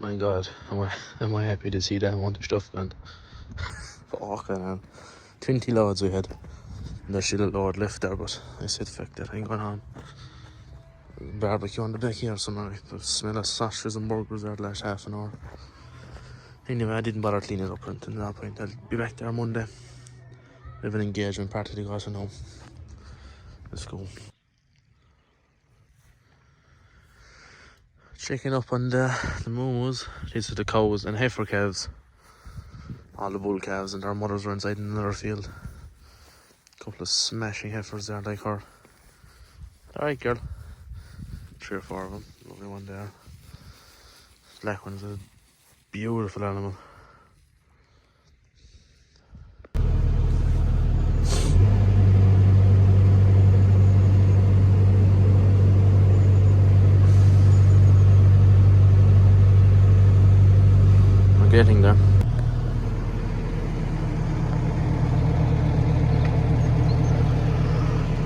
My God, am I happy to see that amount of stuff gone. Fucking hell. 20 loads we had. And there's still a load left there, but I said fuck that, I ain't going home. Barbecue on the deck here somewhere. The smell of sausages and burgers there the last half an hour. Anyway, I didn't bother cleaning it up until that point. I'll be back there Monday. We have an engagement party to go to now. Let's go. Checking up on the mows. These are the cows and heifer calves. All the bull calves and their mothers are inside in another field. A couple of smashing heifers there like her. Alright girl. 3 or 4 of them. Lovely one there. Black one's a beautiful animal. We're getting there.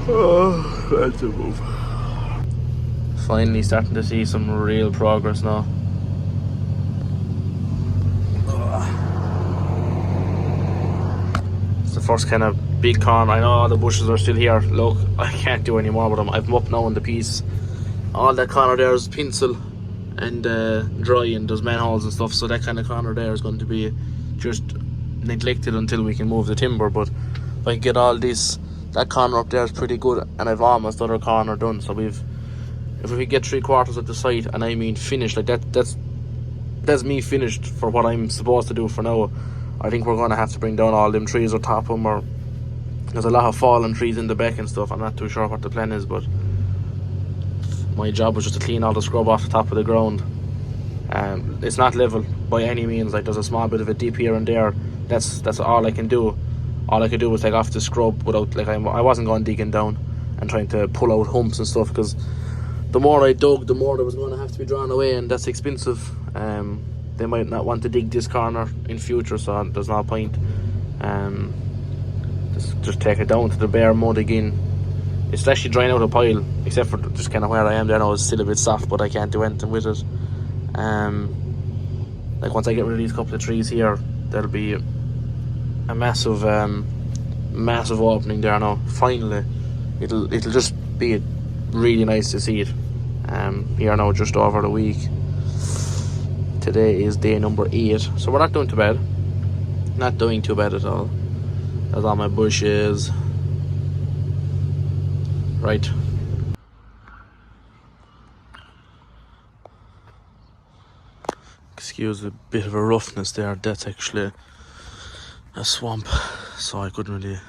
Oh, that's a move. Finally starting to see some real progress now. It's the first kind of big corner. I know all the bushes are still here. Look, I can't do any more with them. I've them up now in the piece. All that corner there is pencil and dry, and there's manholes and stuff, so that kind of corner there is going to be just neglected until we can move the timber. But if I can get all this, that corner up there is pretty good, and I've almost the other corner done. So if we get 3/4 of the site, and I mean finished, like that's me finished for what I'm supposed to do for now. I think we're going to have to bring down all them trees or top them, or there's a lot of fallen trees in the back and stuff. I'm not too sure what the plan is, but my job was just to clean all the scrub off the top of the ground. It's not level by any means. Like, there's a small bit of a dip here and there. That's all I can do. All I could do was take off the scrub without, like, I wasn't going digging down and trying to pull out humps and stuff, because the more I dug, the more there was going to have to be drawn away, and that's expensive. They might not want to dig this corner in future, so there's no point. Just take it down to the bare mud again. It's actually drying out a pile, except for just kind of where I am there now. It's still a bit soft, but I can't do anything with it. Like, once I get rid of these couple of trees here, there'll be a massive opening there now. Finally, it'll just be really nice to see it. Here now, just over the week. Today is day number 8, so we're not doing too bad. Not doing too bad at all. There's all my bushes. Right. Excuse a bit of a roughness there. That's actually a swamp, so I couldn't really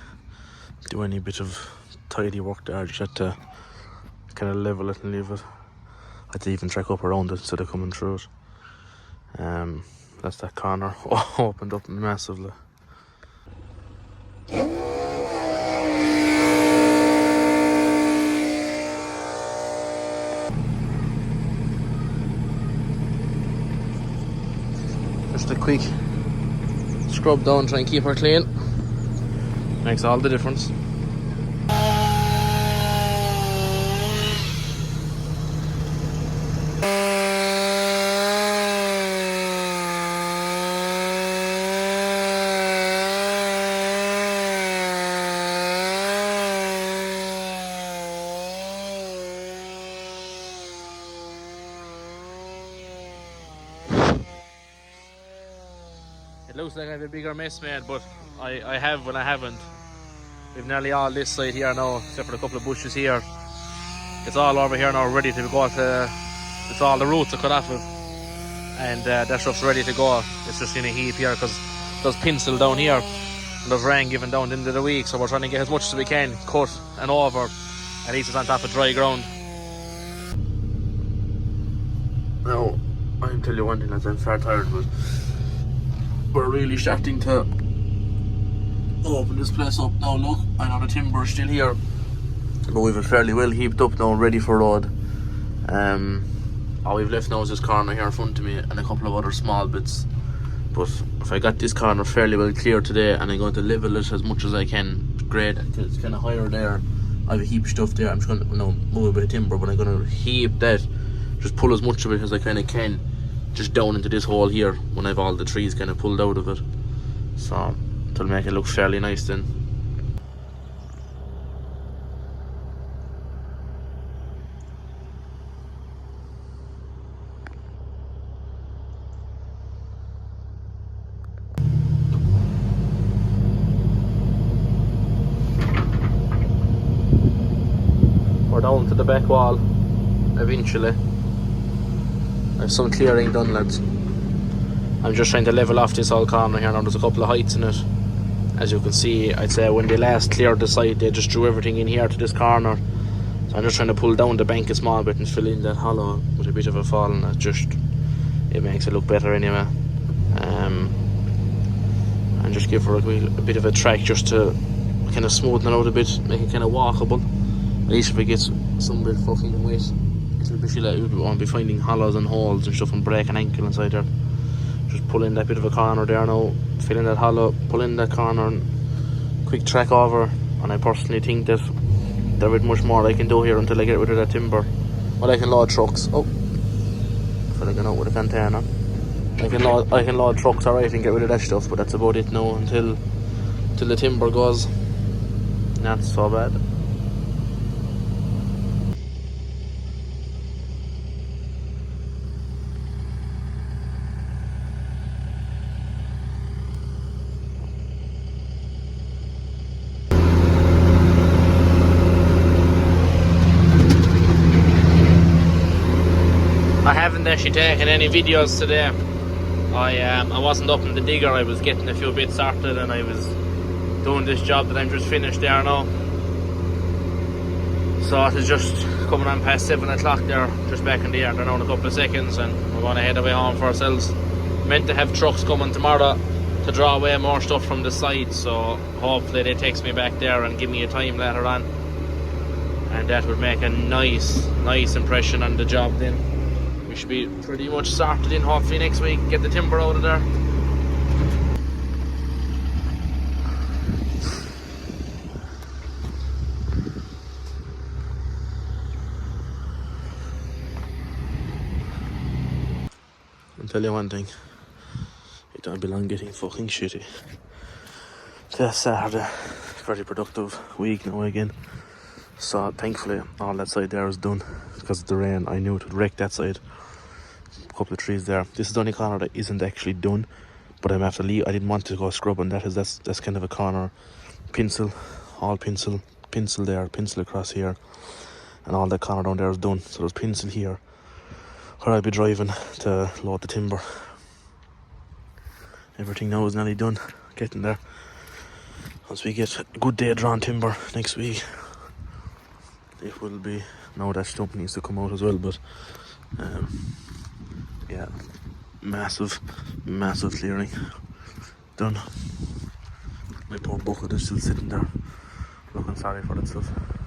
do any bit of tidy work there. I just had to kind of level it and leave it. I had to even track up around it instead of coming through it. That's that corner opened up massively. Just a quick scrub down, try and keep her clean. Makes all the difference. It looks like I have a bigger mess made, but I have when I haven't. We've nearly all this side here now, except for a couple of bushes here. It's all over here now, ready to go to. It's all the roots are cut off of, and that stuff's ready to go. It's just in a heap here because there's pencil down here, and there's rain given down into the week, so we're trying to get as much as we can cut and over. At least it's on top of dry ground. Now, I can tell you one thing, as I'm far tired, but we're really starting to open this place up now. Look, I know the timber's still here, but we've it fairly well heaped up now, ready for road. All we've left now is this corner here in front of me and a couple of other small bits. But if I got this corner fairly well clear today, and I'm going to level it as much as I can, grade it, it's kind of higher there. I have a heap of stuff there. I'm just going to move a bit of timber, but I'm going to heap that, just pull as much of it as I kind of can, just down into this hole here when I've all the trees kind of pulled out of it. So it'll make it look fairly nice then. We're down to the back wall eventually. I've some clearing done, lads. I'm just trying to level off this whole corner here now. There's a couple of heights in it. As you can see, I'd say when they last cleared the site, they just drew everything in here to this corner. So I'm just trying to pull down the bank a small bit and fill in that hollow with a bit of a fall, and that just, it makes it look better anyway. And just give her a bit of a track just to kind of smoothen it out a bit, make it kind of walkable. At least if it gets some bit fucking wet, it'll be feel like you won't be finding hollows and holes and stuff and break an ankle inside there. Just pull in that bit of a corner there now, fill in that hollow, pull in that corner and quick track over. And I personally think that there isn't much more I can do here until I get rid of that timber. Well, I can load trucks. Oh, I feel like I'm out with a container. I can load trucks alright and get rid of that stuff, but that's about it now until the timber goes. Not so bad. I haven't actually taken any videos today. I wasn't up in the digger. I was getting a few bits sorted and I was doing this job that I'm just finished there now. So it is just coming on past 7 o'clock there, just back in the yard now in a couple of seconds, and we're going to head away home for ourselves. Meant to have trucks coming tomorrow to draw away more stuff from the site, so hopefully they text me back there and give me a time later on, and that would make a nice impression on the job then. We should be pretty much sorted in hopefully next week, get the timber out of there. I'll tell you one thing, it don't belong getting fucking shitty. This Saturday, very productive week now again. So thankfully all that side there is done. Because of the rain, I knew it would wreck that side. A couple of trees there. This is the only corner that isn't actually done, but I'm after leave. I didn't want to go scrubbing. That's kind of a corner. Pencil, all pencil there, pencil across here, and all that corner down there is done. So there's pencil here where I'll be driving to load the timber. Everything now is nearly done, getting there. Once we get a good day drawn timber next week, it will be, now that stump needs to come out as well, but yeah, massive clearing done. My poor bucket is still sitting there looking sorry for itself.